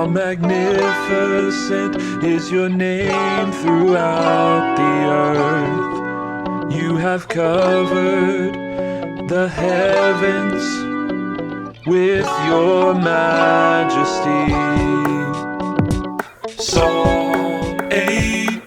How magnificent is your name throughout the earth. You have covered the heavens with your majesty. Psalm 8:1.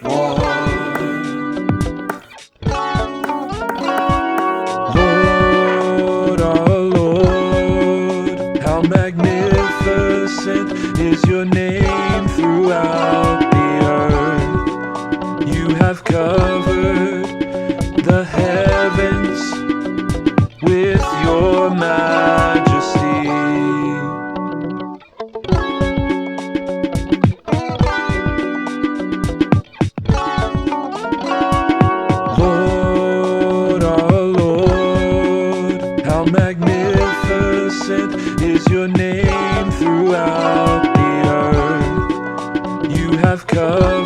Lord, our Lord, how magnificent is your name throughout the earth. You have covered the heavens with your majesty. Lord, our Lord, how magnificent is your name throughout the earth. You have covered